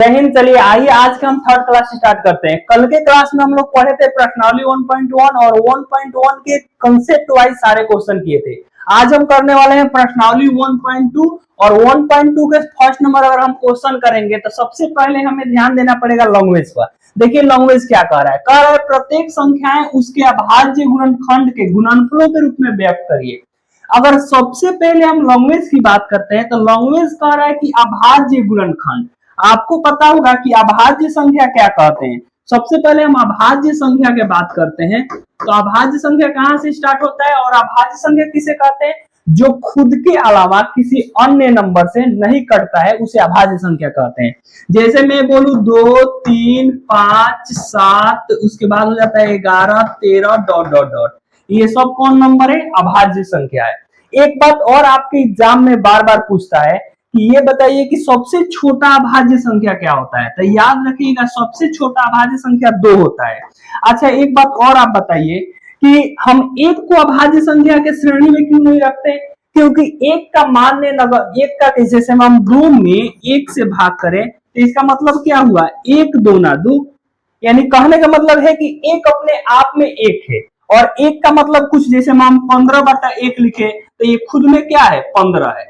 जय हिंद। चलिए आइए आज के हम थर्ड क्लास स्टार्ट करते हैं। कल के क्लास में हम लोग पढ़े थे प्रश्नावली 1.1 और 1.1 के कंसेप्ट वाइज सारे क्वेश्चन किए थे। आज हम करने वाले हैं प्रश्नावली 1.2 और 1.2 के फर्स्ट नंबर अगर हम क्वेश्चन करेंगे तो सबसे पहले हमें ध्यान देना पड़ेगा लैंग्वेज पर। देखिए लैंग्वेज क्या कह रहा है, प्रत्येक संख्याएं उसके अभाज्य गुणनखंड के गुणनफलों के रूप में व्यक्त करिए। अगर सबसे पहले हम लैंग्वेज की बात करते हैं तो लैंग्वेज कह रहा है कि अभाज्य गुणनखंड। आपको पता होगा कि अभाज्य संख्या क्या कहते हैं। सबसे पहले हम अभाज्य संख्या की बात करते हैं तो अभाज्य संख्या कहां से स्टार्ट होता है और अभाज्य संख्या किसे कहते हैं? जो खुद के अलावा किसी अन्य नंबर से नहीं कटता है उसे अभाज्य संख्या कहते हैं। जैसे मैं बोलूं 2, 3, 5, 7, उसके बाद हो जाता है 11, 13 डॉट डॉट डॉट। ये सब कौन नंबर है? अभाज्य संख्या है। एक बात और आपके एग्जाम में बार बार पूछता है कि ये बताइए कि सबसे छोटा अभाज्य संख्या क्या होता है। तो याद रखिएगा सबसे छोटा अभाज्य संख्या 2 होता है। अच्छा एक बात और आप बताइए कि हम एक को अभाज्य संख्या के श्रेणी में क्यों नहीं रखते? क्योंकि एक का मान्य नगर एक का जैसे हम 2 में 1 से भाग करें तो इसका मतलब क्या हुआ? 1 2 ना 2, यानी कहने का मतलब है कि एक अपने आप में एक है और एक का मतलब कुछ, जैसे हम 15/1 लिखे तो ये खुद में क्या है? 15 है।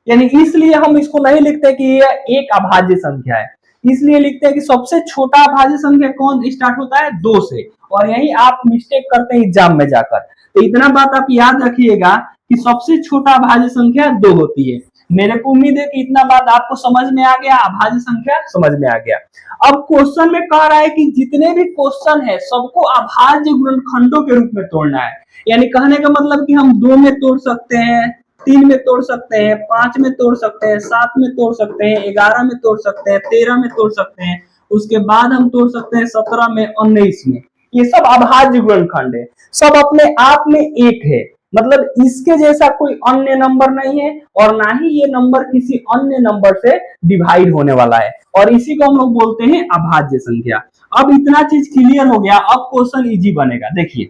यानी इसलिए हम इसको नहीं लिखते कि ये एक अभाज्य संख्या है, इसलिए लिखते हैं कि सबसे छोटा अभाज्य संख्या कौन स्टार्ट होता है? 2 से। और यही आप मिस्टेक करते हैं एग्जाम में जाकर। तो इतना बात आप याद रखिएगा कि सबसे छोटा अभाज्य संख्या 2 होती है। मेरे को उम्मीद है कि इतना बात आपको समझ में आ गया, अभाज्य संख्या समझ में आ गया। अब क्वेश्चन में कह रहा है कि जितने भी क्वेश्चन है सबको अभाज्य गुणनखंडों के रूप में तोड़ना है। यानी कहने का मतलब कि हम 2 में तोड़ सकते हैं, 3 में तोड़ सकते हैं, 5 में तोड़ सकते हैं, 7 में तोड़ सकते हैं, 11 में तोड़ सकते हैं, 13 में तोड़ सकते हैं, उसके बाद हम तोड़ सकते हैं 17 में, 19 में। ये सब अभाज्य गुणनखंड है, सब अपने आप में एक है। मतलब इसके जैसा कोई अन्य नंबर नहीं है और ना ही ये नंबर किसी अन्य नंबर से डिवाइड होने वाला है, और इसी को हम लोग बोलते हैं अभाज्य संख्या। अब इतना चीज क्लियर हो गया, अब क्वेश्चन इजी बनेगा। देखिए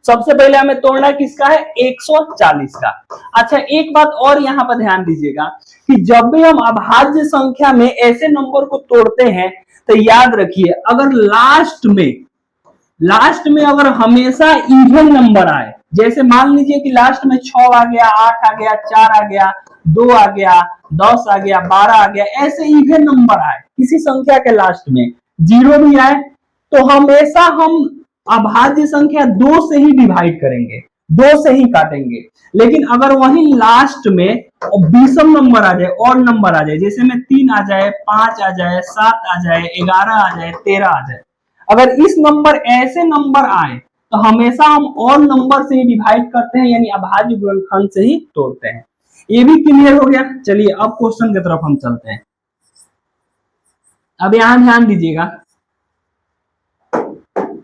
सबसे पहले हमें तोड़ना किसका है? 140 का। अच्छा एक बात और यहाँ पर ध्यान दीजिएगा कि जब भी हम अभाज्य संख्या में ऐसे नंबर को तोड़ते हैं तो याद रखिए अगर लास्ट में अगर हमेशा इवन नंबर आए, जैसे मान लीजिए कि लास्ट में 6 आ गया, 8 आ गया, 4 आ गया, 2 आ गया, 10 आ गया, 12 आ गया, ऐसे इवन नंबर आए किसी संख्या के लास्ट में, 0 भी आए, तो हमेशा हम अभाज्य संख्या 2 से ही डिवाइड करेंगे, 2 से ही काटेंगे। लेकिन अगर वही लास्ट में विषम नंबर आ जाए, और नंबर आ जाए, जैसे में 3 आ जाए, 5 आ जाए, 7 आ जाए, 11 आ जाए, 13 आ जाए, अगर इस नंबर ऐसे नंबर आए तो हमेशा हम और नंबर से ही डिवाइड करते हैं, यानी अभाज्य गुणनखंड से ही तोड़ते हैं। ये भी क्लियर हो गया। चलिए अब क्वेश्चन की तरफ हम चलते हैं। अब यहां ध्यान दीजिएगा,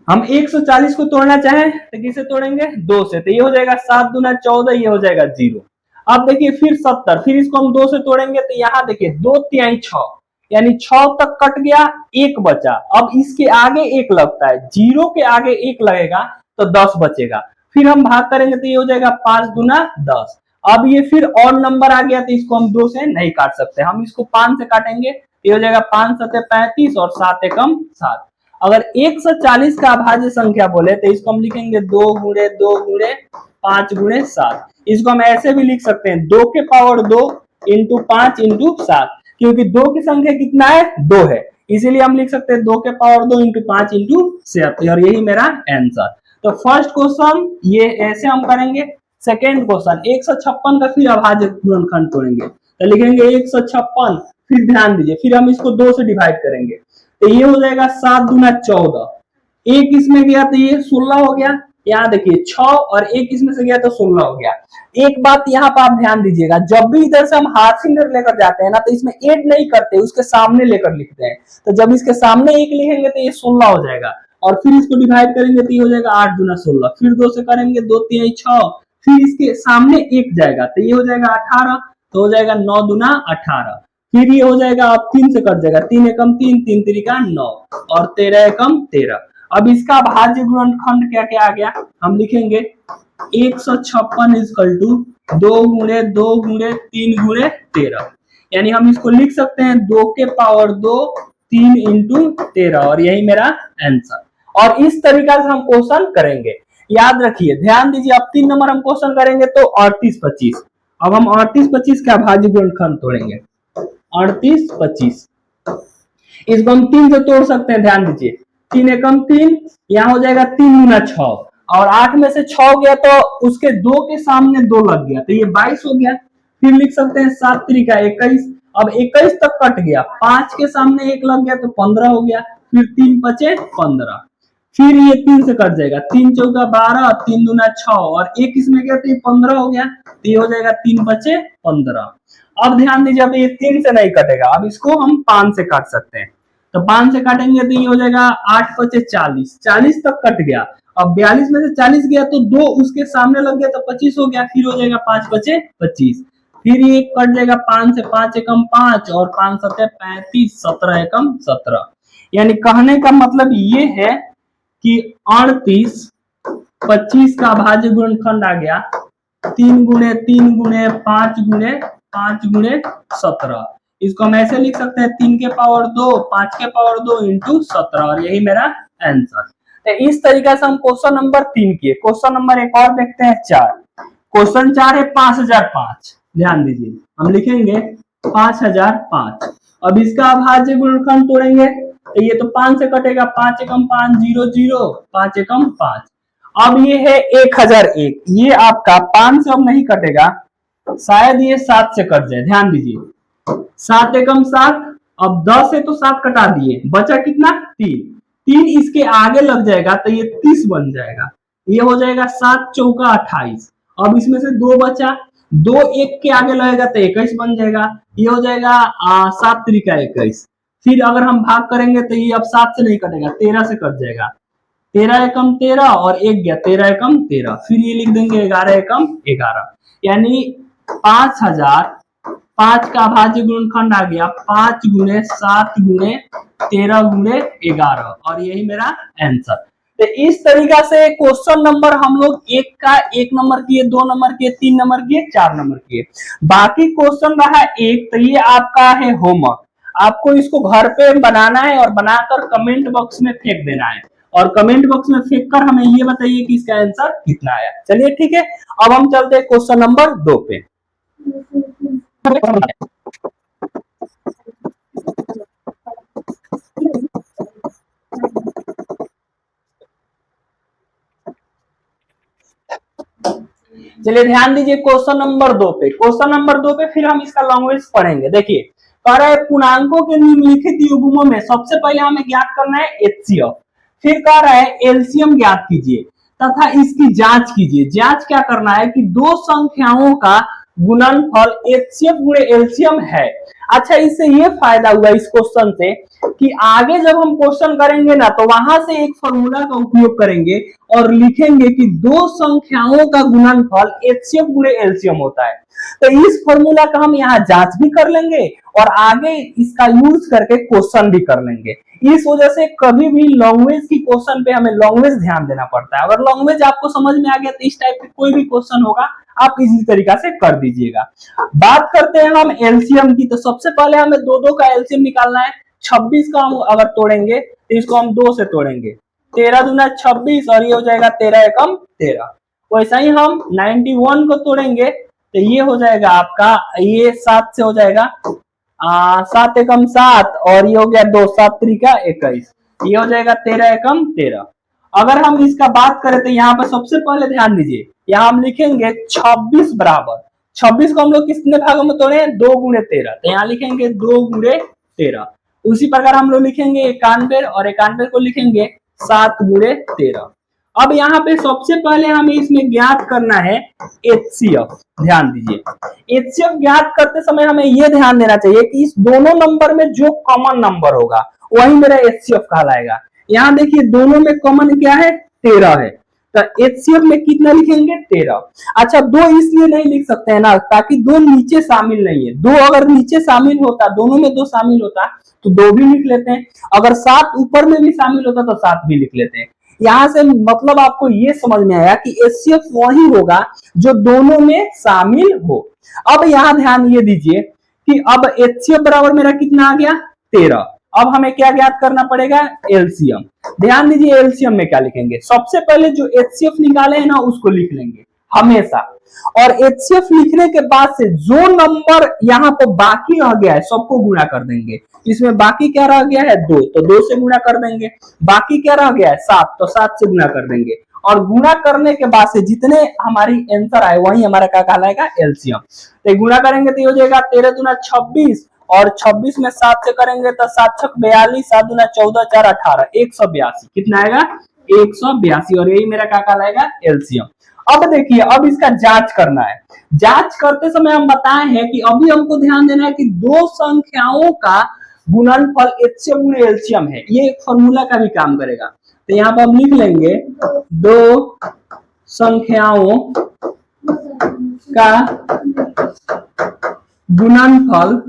हम 140 को तोड़ना चाहें तो किसे तोड़ेंगे? 2 से। तो ये हो जाएगा 7 दूना 14, ये हो जाएगा 0। अब देखिए फिर 70, फिर इसको हम 2 से तोड़ेंगे तो यहाँ देखिए 2 तिहाई 6, यानी 6 तक कट गया, 1 बचा। अब इसके आगे 1 लगता है, 0 के आगे 1 लगेगा तो 10 बचेगा। फिर हम भाग करेंगे तो ये हो जाएगा 5 दूना 10। अब ये फिर और नंबर आ गया तो इसको हम 2 से नहीं काट सकते, हम इसको 5 से काटेंगे। ये हो जाएगा 5 7 35 और 7 एकम 7। अगर 140 का अभाज्य संख्या बोले तो इसको हम लिखेंगे 2 गुणे 2 गुणे 5 गुणे 7। इसको हम ऐसे भी लिख सकते हैं 2 के पावर 2 इंटू 5 इंटू 7, क्योंकि 2 की संख्या कितना है? 2 है, इसीलिए हम लिख सकते हैं 2 के पावर 2 इंटू 5 इंटू 7, और यही मेरा आंसर। तो फर्स्ट क्वेश्चन ये ऐसे हम करेंगे। सेकेंड क्वेश्चन 156 का फिर अभाज्य गुणनखंड तोड़ेंगे, तो लिखेंगे 156, फिर ध्यान दीजिए फिर हम इसको 2 से डिवाइड करेंगे तो ये हो जाएगा 7 दूना 14, 1 इसमें गया तो ये 16 हो गया। यहाँ देखिए 6 और 1 इसमें से गया तो 16 हो गया। एक बात यहाँ पर आप ध्यान दीजिएगा, जब भी इधर से हम हाथ फिंगर लेकर जाते हैं ना तो इसमें 8 नहीं करते, उसके सामने लेकर लिखते हैं। तो जब इसके सामने 1 लिखेंगे तो ये 16 हो जाएगा, और फिर इसको डिवाइड करेंगे तो ये हो जाएगा 8 दूना 16, फिर 2 से करेंगे 2 तिहाई 6, फिर इसके सामने 1 जाएगा तो ये हो जाएगा 18, तो हो जाएगा 9 दूना 18। फिर ये हो जाएगा, आप 3 से कट जाएगा, 3 एकम 3, 3 तिरिका 9 और 13 एकम 13। अब इसका अभाज्य गुणनखंड क्या क्या आ गया? हम लिखेंगे 156 इक्वल टू 2 गुणे 2 गुणे 3 गुणे 13। यानी हम इसको लिख सकते हैं 2 के पावर 2 3 इंटू 13 और यही मेरा आंसर। और इस तरीका से हम क्वेश्चन करेंगे। याद रखिए, ध्यान दीजिए, अब 3 नंबर हम क्वेश्चन करेंगे तो 38 25। अब हम 38 25 का भाज्य गुणनखंड तोड़ेंगे। 38 25 इसको हम 3 से तोड़ सकते हैं। ध्यान दीजिए, 3 एकम 3, यहाँ हो जाएगा 3 गुना 6 और 8 में से 6 गया तो उसके 2 के सामने 2 लग गया तो ये 22 हो गया। फिर लिख सकते हैं 7 त्रिका 21। अब 21 तक कट गया, 5 के सामने 1 लग गया तो 15 हो गया। फिर 3 बचे 15, फिर ये 3 से कट जाएगा, 3 चौका 12, 3 दूना 6 और 1 इसमें गया तो ये 15 हो गया। तो ये हो जाएगा 3 बचे 15। अब ध्यान दीजिए, अब ये 3 से नहीं कटेगा, अब इसको हम 5 से काट सकते हैं। तो 5 से काटेंगे तो ये हो जाएगा 8 बचे 40, 40 तक कट गया। अब 42 में से 40 गया तो 2 उसके सामने लग गया तो 25 हो गया। फिर हो जाएगा 5 बचे 25, फिर ये कट जाएगा 5 से, 5 एकम 5 और 5 सते 35, 17 एकम 17। यानी कहने का मतलब ये है कि 38 25 का भाज्य गुणनखंड आ गया 3 गुणे 3 गुणे 5 गुणे 5 गुणे 17। इसको हम ऐसे लिख सकते हैं 3 के पावर 2 5 के पावर 2 इंटू 17 और यही मेरा आंसर। तो इस तरीके से हम क्वेश्चन नंबर 3 किए। क्वेश्चन नंबर एक और देखते हैं 4। क्वेश्चन 4 है 5005। ध्यान दीजिए, हम लिखेंगे 5005। अब इसका अभाज्य गुणनखंड तोड़ेंगे तो ये तो 5 से कटेगा, 5 एकम 5 0 0, 5 एकम 5। अब ये है 1001, ये आपका 5 से अब नहीं कटेगा, शायद ये 7 से कट जाए। ध्यान दीजिए, 7 एकम 7, अब 10 से तो 7 कटा दिए, बचा कितना 3, 3 इसके आगे लग जाएगा तो ये 30 बन जाएगा। ये हो जाएगा 7 चौका 28। अब इसमें से 2 बचा, 2 1 के आगे लगेगा तो 21 बन जाएगा। ये हो जाएगा 7 त्रिका 21। फिर अगर हम भाग करेंगे तो ये अब 7 से नहीं कटेगा, 13 से कट जाएगा। 13 एकम 13 और 1 गया, 13 एकम 13। फिर ये लिख देंगे 11 एकम 11। यानी 5005 का भाज्य गुणनखंड आ गया 5 गुणे 7 गुणे 13 गुणे 11 और यही मेरा आंसर। तो इस तरीका से क्वेश्चन नंबर हम लोग 1 नंबर किए, 2 नंबर किए, 3 नंबर किए, 4 नंबर किए। बाकी क्वेश्चन रहा 1, तो ये आपका है होमवर्क। आपको इसको घर पे बनाना है और बनाकर कमेंट बॉक्स में फेंक देना है और कमेंट बॉक्स में फेंक कर हमें ये बताइए कि इसका आंसर कितना आया। चलिए ठीक है, अब हम चलते हैं क्वेश्चन नंबर 2 पे। चलिए ध्यान दीजिए क्वेश्चन नंबर 2 पे। क्वेश्चन नंबर 2 पे फिर हम इसका लैंग्वेज पढ़ेंगे। देखिए, कह रहा है पूर्णांकों के निम्नलिखित युग्मों में सबसे पहले हमें ज्ञात करना है एचसीएफ। फिर कह रहा है एलसीएम ज्ञात कीजिए तथा इसकी जांच कीजिए। जांच क्या करना है कि दो संख्याओं का गुणनफल एचसीएफ गुणे एलसीएम है। अच्छा, इससे ये फायदा हुआ इस क्वेश्चन से कि आगे जब हम क्वेश्चन करेंगे ना तो वहां से एक फॉर्मूला का उपयोग करेंगे और लिखेंगे कि दो संख्याओं का गुणनफल एचसीएफ गुणे एलसीएम होता है। तो इस फॉर्मूला का हम यहाँ जांच भी कर लेंगे और आगे इसका यूज करके क्वेश्चन भी कर लेंगे। इस वजह से कभी भी लैंग्वेज की क्वेश्चन पे हमें लैंग्वेज ध्यान देना पड़ता है। अगर लैंग्वेज आपको समझ में आ गया तो इस टाइप के कोई भी क्वेश्चन होगा आप इसी तरीका से कर दीजिएगा। बात करते हैं हम एलसीएम की। तो सबसे पहले हमें 2 का एलसीएम निकालना है। 26 का हम अगर तोड़ेंगे तो इसको हम 2 से तोड़ेंगे, 13 दूना 26 और ये हो जाएगा 13 एकम 13। वैसा ही हम 91 को तोड़ेंगे तो ये हो जाएगा आपका, ये 7 से हो जाएगा 7 एकम 7 और ये हो गया 2, 7 त्रिका 21, ये हो जाएगा 13 एकम 13। अगर हम इसका बात करें तो यहाँ पर सबसे पहले ध्यान दीजिए, यहाँ हम लिखेंगे 26 बराबर 26 को हम लोग कितने भागों में तोड़े हैं, 2 गुणे 13, तो यहाँ लिखेंगे 2 गुणे 13। उसी प्रकार हम लोग लिखेंगे 91 और 91 को लिखेंगे 7 गुणे 13। अब यहाँ पे सबसे पहले हमें इसमें ज्ञात करना है एचसीएफ। ध्यान दीजिए, एचसीएफ ज्ञात करते समय हमें यह ध्यान देना चाहिए कि इस दोनों नंबर में जो कॉमन नंबर होगा वही मेरा एचसीएफ कहलाएगा। यहाँ देखिए दोनों में कॉमन क्या है, 13 है, तो एचसीएफ में कितना लिखेंगे, 13। अच्छा, 2 इसलिए नहीं लिख सकते हैं ना ताकि 2 नीचे शामिल नहीं है। 2 अगर नीचे शामिल होता, दोनों में 2 शामिल होता तो 2 भी लिख लेते हैं। अगर 7 ऊपर में भी शामिल होता तो 7 भी लिख लेते हैं। यहां से मतलब आपको ये समझ में आया कि एचसीएफ वही होगा जो दोनों में शामिल हो। अब यहाँ ध्यान ये दीजिए कि अब HCF बराबर मेरा कितना आ गया 13। अब हमें क्या ज्ञात करना पड़ेगा एलसीएम। ध्यान दीजिए एलसीएम में क्या लिखेंगे, सबसे पहले जो HCF निकाले हैं ना उसको लिख लेंगे हमेशा, और HCF लिखने के बाद से जो नंबर यहाँ पर बाकी रह गया है सबको गुणा कर देंगे। इसमें बाकी क्या रह गया है 2, तो 2 से गुणा कर देंगे। बाकी क्या रह गया है 7, तो 7 से गुणा कर देंगे। और गुणा करने के बाद से जितने हमारी आंसर आए वही हमारा क्या कहलाएगा एलसीएम। तो गुणा करेंगे तो ये हो जाएगा 13 दूना 26, और 26 में 7 से करेंगे तो 7 छक 42, 7 दूना 14, 4 18, 182। कितना आएगा 182, और यही मेरा क्या कहलाएगा एलसीएम। अब देखिए अब इसका जांच करना है। जांच करते समय हम बताए हैं कि अभी हमको ध्यान देना है कि दो संख्याओं का गुणनफल HCF गुणे एलसीएम है, ये एक फॉर्मूला का भी काम करेगा। तो यहाँ पर हम लिख लेंगे दो संख्याओं का गुणनफल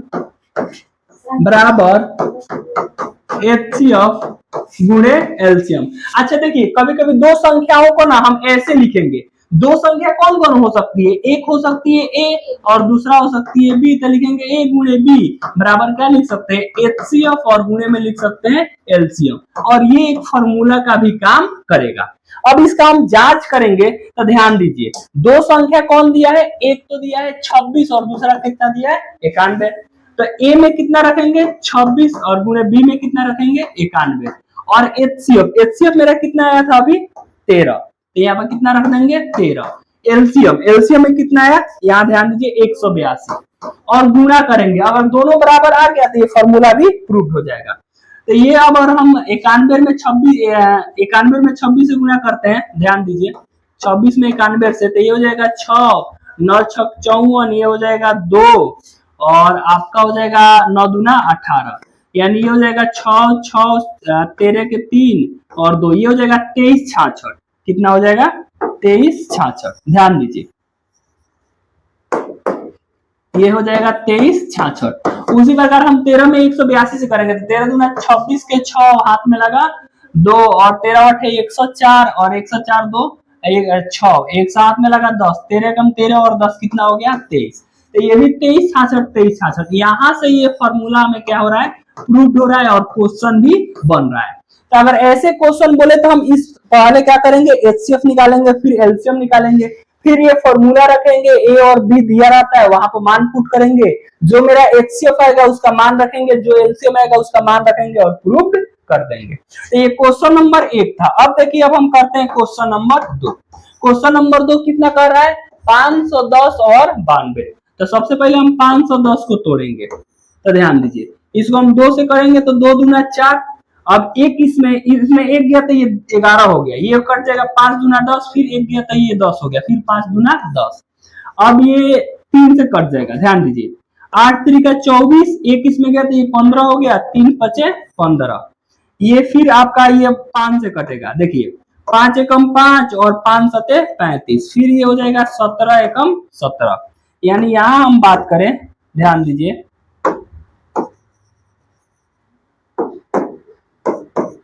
बराबर HCF गुणे एलसीएम। अच्छा देखिए कभी कभी दो संख्याओं को ना हम ऐसे लिखेंगे, दो संख्या कौन कौन हो सकती है, एक हो सकती है ए और दूसरा हो सकती है बी, तो लिखेंगे ए गुणे बी बराबर क्या लिख सकते हैं HCF, और गुणे में लिख सकते हैं एलसीएम, और ये एक फॉर्मूला का भी काम करेगा। अब इसका हम जांच करेंगे तो ध्यान दीजिए दो संख्या कौन दिया है, एक तो दिया है 26 और दूसरा कितना दिया है 91। तो ए में कितना रखेंगे 26 और गुणे बी में कितना रखेंगे 91, और HCF मेरा कितना आया था अभी 13, तो यहाँ पर कितना रख देंगे 13। एलसीएम में कितना आया यहाँ ध्यान दीजिए 182, और गुणा करेंगे अगर दोनों बराबर आ गया तो ये फॉर्मूला भी प्रूव हो जाएगा। तो ये अब अगर हम 91 में 26 से गुणा करते हैं, ध्यान दीजिए 26 में 91 से, तो ये हो जाएगा 6, 9 छक 54, ये हो जाएगा 2, और आपका हो जाएगा 9 दूना 18, यानी ये हो जाएगा 6 6 13 के 3 और 2, ये हो जाएगा 23 66। कितना हो जाएगा 23 66, ध्यान दीजिए ये हो जाएगा 23 66। उसी प्रकार हम 13 में 182 से करेंगे तो 13 दूना 26 के 6 हाथ में लगा 2, और 13 8 104, और 104 2 6, एक हाथ में लगा 10, 13 कम 13 और 10 कितना हो गया 23। तो ये भी 23 66। यहाँ से ये फॉर्मूला में क्या हो रहा है प्रूव हो रहा है, और क्वेश्चन भी बन रहा है। तो अगर ऐसे क्वेश्चन बोले तो हम इस पहले क्या करेंगे HCF निकालेंगे, फिर एलसीएम निकालेंगे, फिर ये फॉर्मूला रखेंगे, ए और बी दिया रहता है वहां पर मान पुट करेंगे, जो मेरा HCF आएगा उसका मान रखेंगे, जो एलसीएम आएगा उसका मान रखेंगे और प्रूव कर देंगे। तो ये क्वेश्चन नंबर 1 था। अब देखिए अब हम करते हैं क्वेश्चन नंबर 2। क्वेश्चन नंबर 2 कितना कर रहा है 510 और 92। तो सबसे पहले हम 510 को तोड़ेंगे, तो ध्यान दीजिए इसको हम 2 से करेंगे तो 2 दूना 4, अब एक इसमें एक गया तो ये 11 हो गया, ये कट जाएगा 5 दूना 10, फिर एक गया तो ये 10 हो गया, फिर 5 दूना 10, अब ये 3 से कट जाएगा। ध्यान दीजिए 8 3 का 24, एक इसमें गया तो ये 15 हो गया, 3 5 15, ये फिर आपका ये 5 से कटेगा। देखिए 5 एकम 5 और 5 सते 35, फिर ये हो जाएगा 17 एकम 17, यानी यहां हम बात करें ध्यान दीजिए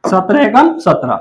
17 एकम 17।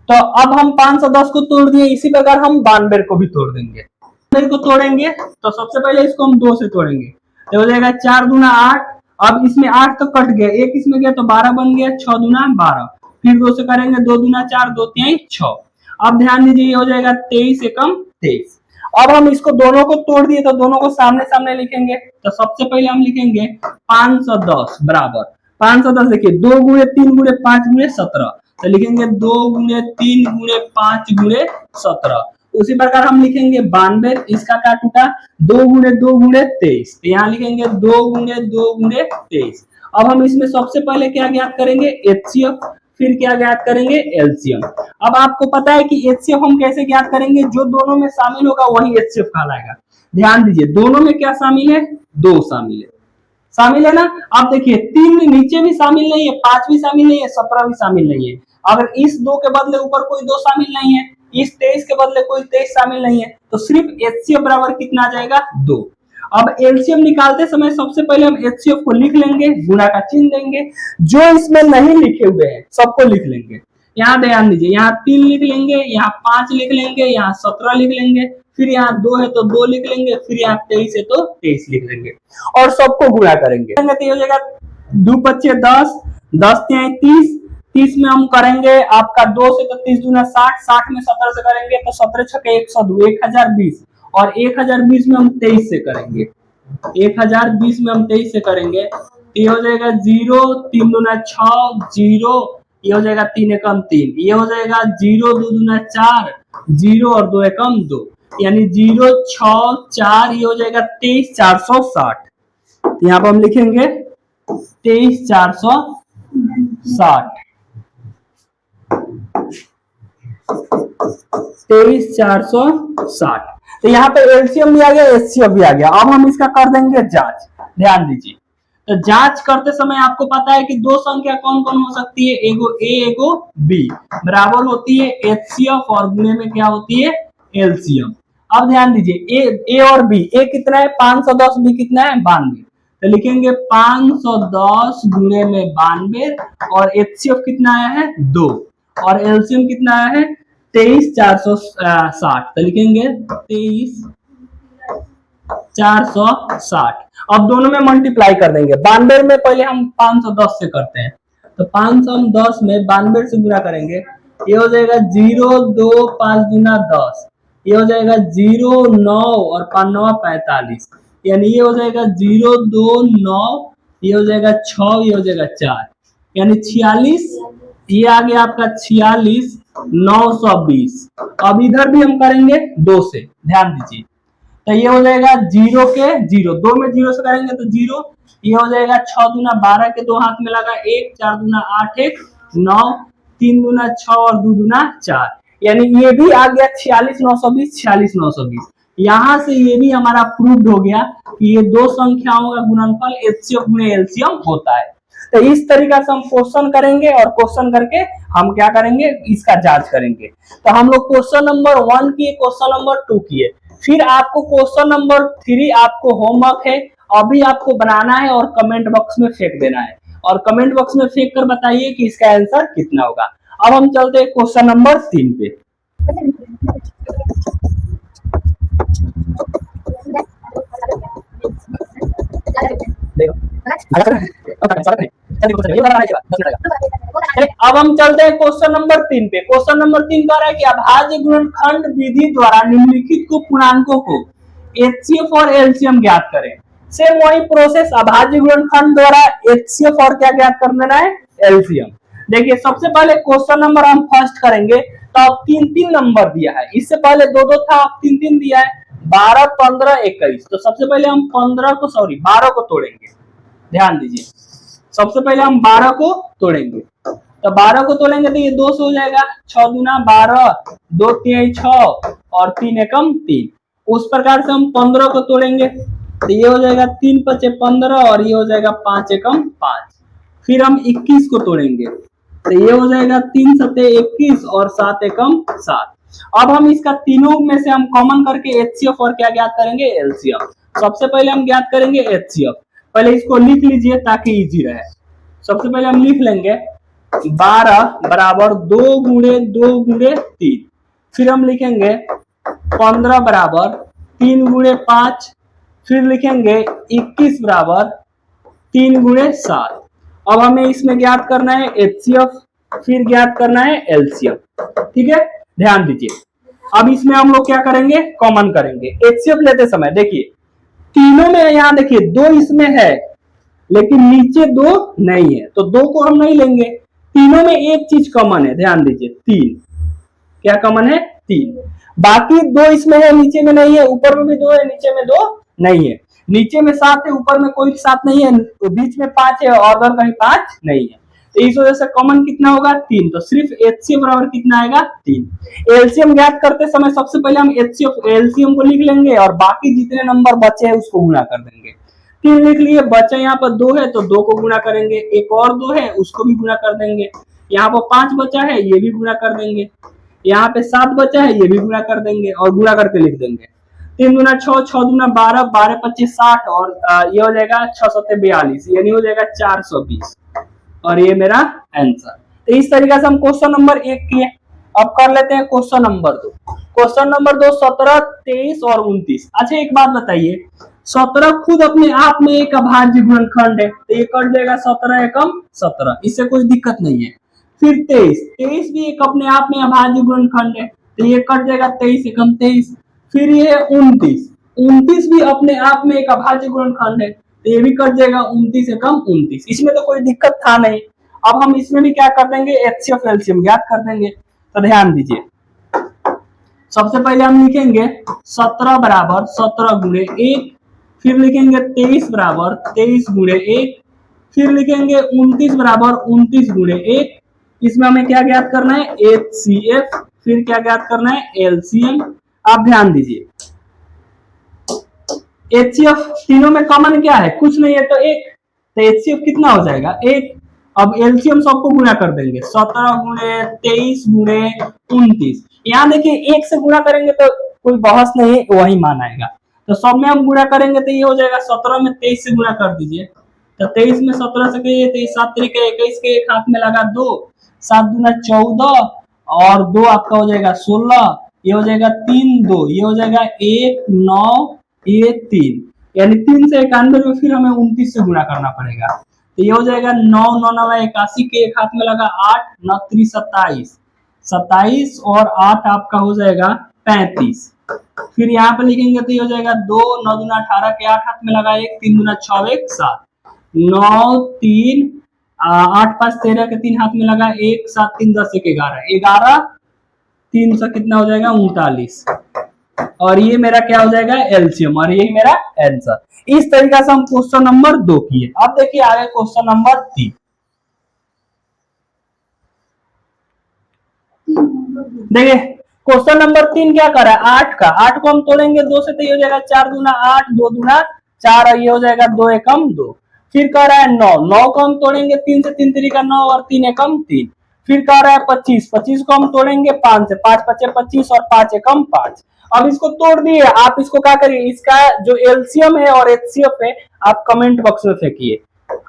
तो अब हम 510 को तोड़ दिए, इसी प्रकार हम 92 को भी तोड़ देंगे। 92 को तोड़ेंगे तो सबसे पहले इसको हम 2 से तोड़ेंगे, तो हो जाएगा 4 दूना 8, अब इसमें 8 तो कट गया, एक इसमें गया तो 12 बन गया, 6 दूना 12, फिर 2 से करेंगे 2 दूना 4, 2 3 6। अब ध्यान दीजिए ये हो जाएगा 23 एकम 23। अब हम इसको दोनों को तोड़ दिए तो दोनों को सामने सामने लिखेंगे, तो सबसे पहले हम लिखेंगे 510 बराबर 510, देखिए 2 गुणे 3 गुणे 5 गुणे 17, तो लिखेंगे 2 गुणे 3 गुणे 5 गुणे 17। उसी प्रकार हम लिखेंगे 92, इसका क्या टूटा 2 गुणे 2 गुणे 23, तो यहाँ लिखेंगे 2 गुणे 2 गुणे 23। अब हम इसमें सबसे पहले क्या ज्ञात करेंगे HCF, फिर क्या ज्ञात करेंगे एलसीएम। अब आपको पता है कि HCF हम कैसे ज्ञात करेंगे, जो दोनों में शामिल होगा वही HCF कहलाएगा। ध्यान दीजिए दोनों में क्या शामिल है 2 शामिल है ना। अब देखिए 3 नीचे भी शामिल नहीं है, 5 भी शामिल नहीं है, 17 भी शामिल नहीं है। अगर इस 2 के बदले ऊपर कोई 2 शामिल नहीं है, इस 23 के बदले कोई 23 शामिल नहीं है, तो सिर्फ HCF बराबर कितना आ जाएगा 2। अब एलसीएम निकालते समय सबसे पहले हम HCF को लिख लेंगे, गुणा का चिन्ह देंगे, जो इसमें नहीं लिखे हुए हैं सबको लिख लेंगे, यहाँ ध्यान दीजिए, यहाँ 3 लिख लेंगे, यहाँ 5 लिख लेंगे, यहाँ 17 लिख लेंगे, फिर यहाँ 2 है तो 2 लिख लेंगे, फिर यहाँ 23 है तो 23 लिख लेंगे और सबको गुणा करेंगे। तो ये हो जाएगा 2 पच्चे 10, 10 तिहाई 30, 30 में हम करेंगे आपका 2 से तो 30 दूना 60, 60 में 17 से करेंगे तो 17 छके 102, 1020 और 1020 में हम 23 से करेंगे, 1020 में हम 23 से करेंगे तो ये हो जाएगा 0, 3 दूना 6, 0, ये हो जाएगा 3 एकम 3, ये हो जाएगा 0, 2 दूना 4, 0 और 2 एकम 2, यानी 0, 6, 4, ये हो जाएगा 23460। यहाँ पर हम लिखेंगे 23460, 23460। तो यहाँ पे एलसीएम भी आ गया, एचसीएफ भी आ गया। अब हम इसका कर देंगे जांच, ध्यान दीजिए। तो जांच करते समय आपको पता है कि दो संख्या कौन कौन हो सकती है, एगो ए एगो बी, बराबर होती है एचसीएफ और गुणे में क्या होती है एलसीएम। अब ध्यान दीजिए, ए और बी, ए कितना है 510, बी कितना है 92, तो लिखेंगे 510 गुणे में 92 और एचसीएफ कितना आया है 2 और एलसीएम कितना आया है 23460, तो लिखेंगे 23460। अब दोनों में मल्टीप्लाई कर देंगे, 92 में पहले हम 510 से करते हैं, तो 510 में 92 से गुणा करेंगे, ये हो जाएगा 0, 2, 5 दूना 10, ये हो जाएगा 0, 9 और 5 9 45, यानी ये हो जाएगा 0, 2, 9, ये हो जाएगा 6, ये हो जाएगा 4, यानी 46, ये आ गया आपका 46 920। अब इधर भी हम करेंगे 2 से, ध्यान दीजिए, तो ये हो जाएगा 0 के 0, 2 में 0 से करेंगे तो 0, ये हो जाएगा 6 दूना 12 के 2 हाथ में लगा 1, 4 दूना 8 1 9, 3 दूना 6 और 2 दूना 4, यानी ये भी आ गया 46 920, 46 920। यहां से ये भी हमारा प्रूव्ड हो गया कि ये दो संख्याओं का गुणनफल एचसीएफ गुणे एलसीएम होता है। तो इस तरीका से हम क्वेश्चन करेंगे और क्वेश्चन करके हम क्या करेंगे, इसका जांच करेंगे। तो हम लोग क्वेश्चन नंबर 1 किए, क्वेश्चन नंबर 2 किए, फिर आपको क्वेश्चन नंबर 3 आपको होमवर्क है, अभी आपको बनाना है और कमेंट बॉक्स में फेंक देना है और कमेंट बॉक्स में फेंक कर बताइए कि इसका आंसर कितना होगा। अब हम चलते हैं क्वेश्चन नंबर 3 पे। अब हम चलते हैं क्वेश्चन नंबर 3 पे। क्वेश्चन नंबर 3 कह रहा है कि अभाज्य गुणनखंड विधि द्वारा निम्नलिखित को पूर्णांकों को एचसीएफ और एलसीएम ज्ञात करें। सेम वही प्रोसेस, अभाज्य गुणनखंड द्वारा एचसीएफ और क्या ज्ञात कर देना है एलसीएम। देखिए सबसे पहले क्वेश्चन नंबर हम फर्स्ट करेंगे, तो अब 3 नंबर दिया है, इससे पहले 2 था, अब 3 दिया है, 12 15 21। तो सबसे पहले हम 12 को तोड़ेंगे, ध्यान दीजिए, सबसे पहले हम 12 को तोड़ेंगे, तो 12 को तोड़ेंगे तो ये 2 से हो जाएगा, 6 दूना 12, 2 तिहाई 6 और 3 एकम 3। उस प्रकार से हम 15 को तोड़ेंगे तो ये हो जाएगा 3 पचे 15 और ये हो जाएगा 5 एकम 5। फिर हम 21 को तोड़ेंगे तो ये हो जाएगा 3 सते 21 और 7 एकम 7। अब हम इसका तीनों में से हम कॉमन करके एचसीएफ और क्या ज्ञात करेंगे एलसीएम। सबसे पहले हम ज्ञात करेंगे एचसीएफ, पहले इसको लिख लीजिए ताकि इजी रहे। सबसे पहले हम लिख लेंगे 12 बराबर 2 गुणे 2 गुणे 3, फिर हम लिखेंगे 15 बराबर 3 गुणे 5, फिर लिखेंगे 21 बराबर 3 गुणे 7। अब हमें इसमें ज्ञात करना है एचसीएफ, फिर ज्ञात करना है एलसीएम, ठीक है, ध्यान दीजिए। अब इसमें हम लोग क्या करेंगे, कॉमन करेंगे। एचसीएफ लेते समय देखिए तीनों में, यहाँ देखिए 2 इसमें है लेकिन नीचे 2 नहीं है, तो 2 को हम नहीं लेंगे। तीनों में एक चीज कॉमन है, ध्यान दीजिए 3, क्या कॉमन है 3, बाकी 2 इसमें है नीचे में नहीं है, ऊपर में भी 2 है नीचे में 2 नहीं है, नीचे में 7 है ऊपर में कोई 7 नहीं है, तो बीच में 5 है और उधर कहीं 5 नहीं है, तो इस वजह से कॉमन कितना होगा 3, तो सिर्फ एचसीएफ बराबर कितना आएगा 3। एलसीएम ज्ञात करते समय सबसे पहले हम एचसीएफ एलसीएम को लिख लेंगे और बाकी जितने नंबर बचे हैं उसको गुणा कर देंगे। 3 लिख लिए, बचा यहाँ पर 2 है तो 2 को गुणा करेंगे, एक और 2 है उसको भी गुणा कर देंगे, यहाँ पर 5 बचा है ये भी गुणा कर देंगे, यहाँ पे 7 बचा है ये भी गुणा कर देंगे और गुणा करके लिख देंगे। 3 दूना 6, 6 दूना 12, 12 25 60 और ये हो जाएगा 6 सत्ते 42, यानी हो जाएगा 420 और ये मेरा आंसर। तो इस तरीके से हम क्वेश्चन नंबर 1 किए। अब कर लेते हैं क्वेश्चन नंबर 2। क्वेश्चन नंबर 2 17, 23 और 29। अच्छा एक बात बताइए, 17 खुद अपने आप में एक अभाज्य गुणनखंड है, तो ये कट जाएगा 17 एकम 17, इससे कोई दिक्कत नहीं है। फिर 23, 23 भी एक अपने आप में अभाज्य गुणनखंड है, तो ये कट जाएगा 23 एकम 23। फिर ये 29, 29 भी अपने आप में एक अभाज्य गुणनखंड है, तो ये भी कट जाएगा 29 एकम 29। इसमें तो कोई दिक्कत था नहीं। अब हम इसमें भी क्या कर देंगे, एचसीएफ एलसीएम ज्ञात कर देंगे। तो ध्यान दीजिए, सबसे पहले हम लिखेंगे 17 बराबर 17 गुणे 1, फिर लिखेंगे 23 बराबर 23 गुणे 1, फिर लिखेंगे 29 बराबर 29 गुणे 1। इसमें हमें क्या ज्ञात करना है, एचसीएफ, फिर क्या ज्ञात करना है, एलसीएम। आप ध्यान दीजिए, एचसीएफ तीनों में कॉमन क्या है, कुछ नहीं है तो 1, तो एचसीएफ कितना हो जाएगा 1। अब एलसीएम सबको गुणा कर देंगे, 17 गुणे 23 गुणे 29। यहाँ देखिए 1 से गुणा करेंगे तो कोई बहस नहीं, वही मान आएगा। तो सब में हम गुणा करेंगे तो ये हो जाएगा 17 में 23 से गुणा कर दीजिए, तो 23 में 17 से कहिए तो 7 तरीके 21 के एक हाथ में लगा 2, 7 दूना 14 और 2 आपका हो जाएगा 16, ये हो जाएगा 3 2, ये हो जाएगा 1 9, ये 3, यानी 3 से 91 में फिर हमें 29 से गुणा करना पड़ेगा। तो ये हो जाएगा 9 9 9 81 के एक हाथ में लगा 8, 9 3 27, 27 और 8 आपका हो जाएगा 35। फिर यहाँ पे लिखेंगे तो ये हो जाएगा 2 9 दूना 18 के 8 हाथ में लगा 1, 3 दूना 6 1 7, 9 3 8 5 13 के 3 हाथ में लगा 1, 7 3 10 1 11, 11 3 से कितना हो जाएगा 39, और ये मेरा क्या हो जाएगा एलसीएम, और यही मेरा आंसर। इस तरीके से हम क्वेश्चन नंबर 2 किए। अब देखिए आगे क्वेश्चन नंबर 3। देखिए क्वेश्चन नंबर 3 क्या कर रहा है, 8 का, 8 को हम तोड़ेंगे 2 से तो ये हो जाएगा 4 दूना 8, 2 दूना 4 और ये हो जाएगा 2 एकम 2। फिर कह रहा है 9, 9 को हम तोड़ेंगे 3 से 3 तरीका 9 और 3 एकम 3। फिर कह रहा है 25, 25 को हम तोड़ेंगे 5 से, 5 5 25 और 5 एकम 5। अब इसको तोड़ दिए, आप इसको क्या करिए, इसका जो एलसीएम है और एचसीएफ है आप कमेंट बॉक्स में फेंकिए,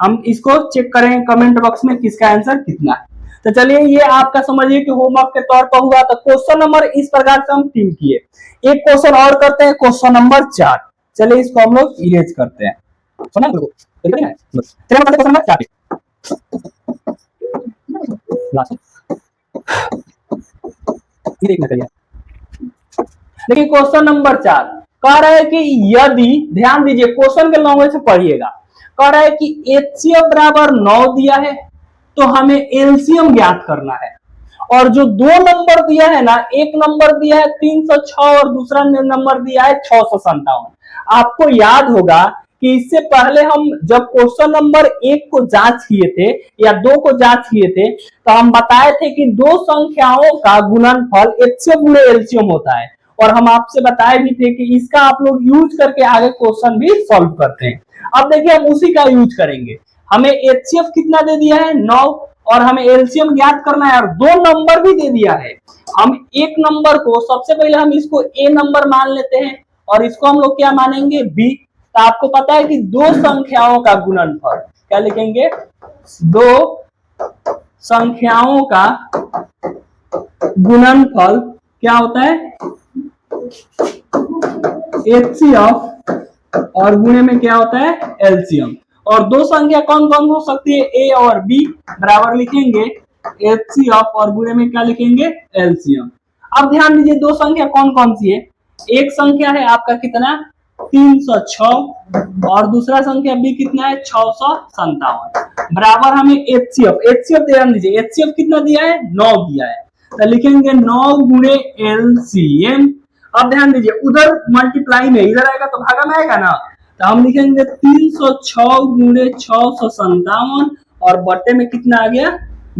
हम इसको चेक करेंगे कमेंट बॉक्स में किसका आंसर कितना है। तो चलिए ये आपका समझिए कि होमवर्क के तौर पर हुआ। तो क्वेश्चन नंबर इस प्रकार से हम 3 किए। एक क्वेश्चन और करते हैं, क्वेश्चन नंबर 4। चलिए इसको हम लोग इरेज करते हैं। देखिए क्वेश्चन नंबर 4 कह रहा है कि यदि, ध्यान दीजिए क्वेश्चन के लैंग्वेज से पढ़िएगा, कह रहा है कि एचसीएफ बराबर 9 दिया है तो हमें एलसीएम ज्ञात करना है, और जो 2 नंबर दिया है ना, एक नंबर दिया है 306 और दूसरा नंबर दिया है 657। आपको याद होगा कि इससे पहले हम जब क्वेश्चन नंबर 1 को जांच किए थे या 2 को जांच किए थे तो हम बताए थे कि 2 संख्याओं का गुणनफल एचसीएफ गुणे एलसीएम होता है, और हम आपसे बताए भी थे कि इसका आप लोग यूज करके आगे क्वेश्चन भी सॉल्व करते हैं। अब देखिए हम उसी का यूज करेंगे। हमें एचसीएफ कितना दे दिया है 9, और हमें एलसीएम ज्ञात करना है, और 2 नंबर भी दे दिया है। हम एक नंबर को सबसे पहले हम इसको ए नंबर मान लेते हैं और इसको हम लोग क्या मानेंगे बी। तो आपको पता है कि 2 संख्याओं का गुणनफल क्या लिखेंगे, 2 संख्याओं का गुणनफल क्या होता है एचसीएफ, और गुणे में क्या होता है एलसीएम। और 2 संख्या कौन कौन हो सकती है, ए और बी, बराबर लिखेंगे एचसीएफ और गुणे में क्या लिखेंगे एलसीएम। अब ध्यान दीजिए 2 संख्या कौन कौन सी है, एक संख्या है आपका कितना 306 और दूसरा संख्या बी कितना है 657, बराबर हमें एचसीएफ ध्यान दीजिए एचसीएफ कितना दिया है 9 दिया है, तो लिखेंगे 9 गुणे एलसीएम। अब ध्यान दीजिए उधर मल्टीप्लाई में इधर आएगा तो भागा में आएगा ना, तो हम लिखेंगे 306 गुणे 657 और बट्टे में कितना आ गया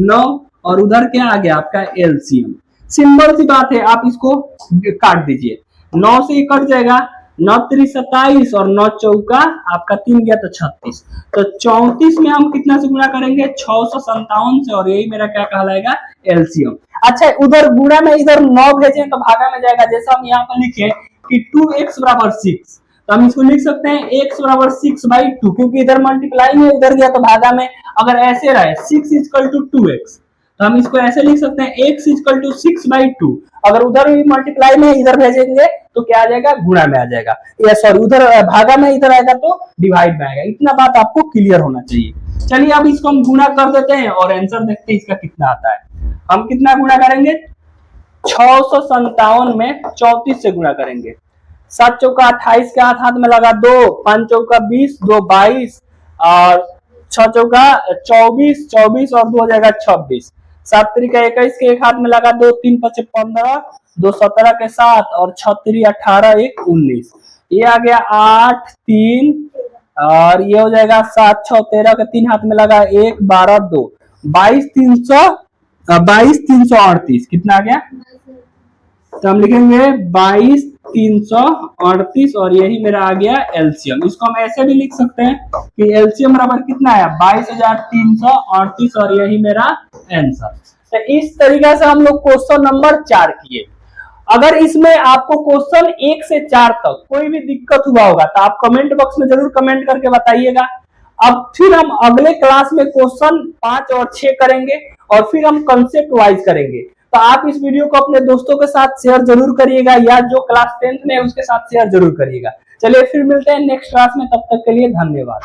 9, और उधर क्या आ गया आपका एलसीएम। सिंपल सी बात है, आप इसको काट दीजिए, 9 से कट जाएगा, 9 3 27 और 9 चौका आपका 3 गया तो 36, तो 34 में हम कितना से गुणा करेंगे 657 से, और यही मेरा क्या कहलाएगा एलसीएम। अच्छा उधर गुणा में इधर 9 भेजे तो भागा में जाएगा, जैसा हम यहाँ पर लिखे कि 2x बराबर 6, तो हम इसको लिख सकते हैं x बराबर 6/2, क्योंकि इधर मल्टीप्लाई में उधर गया तो भागा में। अगर ऐसे रहे 6 = 2x तो हम इसको ऐसे लिख सकते हैं x इक्वल टू 6/2। अगर उधर भी मल्टीप्लाई में इधर भेजेंगे तो क्या आ जाएगा, गुणा में आ जाएगा, या सॉरी उधर भागा में इधर आएगा तो डिवाइड में आएगा। इतना बात आपको क्लियर होना चाहिए। चलिए अब इसको हम गुणा कर देते हैं और आंसर देखते हैं इसका कितना आता है। हम कितना गुणा करेंगे, 657 में 34 से गुणा करेंगे। 7 चौका 28 के हाथ में लगा 2, 5 चौका 20, 2 22 और 6 चौका 24, 24 और 2 हो जाएगा 26। 7 त्रिका 21 के एक हाथ में लगा 2, 3 5 15, 2 17 के 7 और 6 3 18, 1 19। ये आ गया 8 3 और ये हो जाएगा 7 6 13 के 3 हाथ में लगा 1 12 2, 22 338। कितना आ गया, तो हम लिखेंगे 22 338 और यही मेरा आ गया एलसीएम। इसको हम ऐसे भी लिख सकते हैं कि एलसीएम बराबर कितना है, 22,338 और यही मेरा आंसर। तो इस तरीके से हम लोग क्वेश्चन नंबर 4 किए। अगर इसमें आपको क्वेश्चन 1 से 4 तक कोई भी दिक्कत हुआ होगा तो आप कमेंट बॉक्स में जरूर कमेंट करके बताइएगा। अब फिर हम अगले क्लास में क्वेश्चन 5 और 6 करेंगे और फिर हम कंसेप्ट वाइज करेंगे। तो आप इस वीडियो को अपने दोस्तों के साथ शेयर जरूर करिएगा या जो क्लास 10th में है उसके साथ शेयर जरूर करिएगा। चलिए फिर मिलते हैं नेक्स्ट क्लास में, तब तक के लिए धन्यवाद।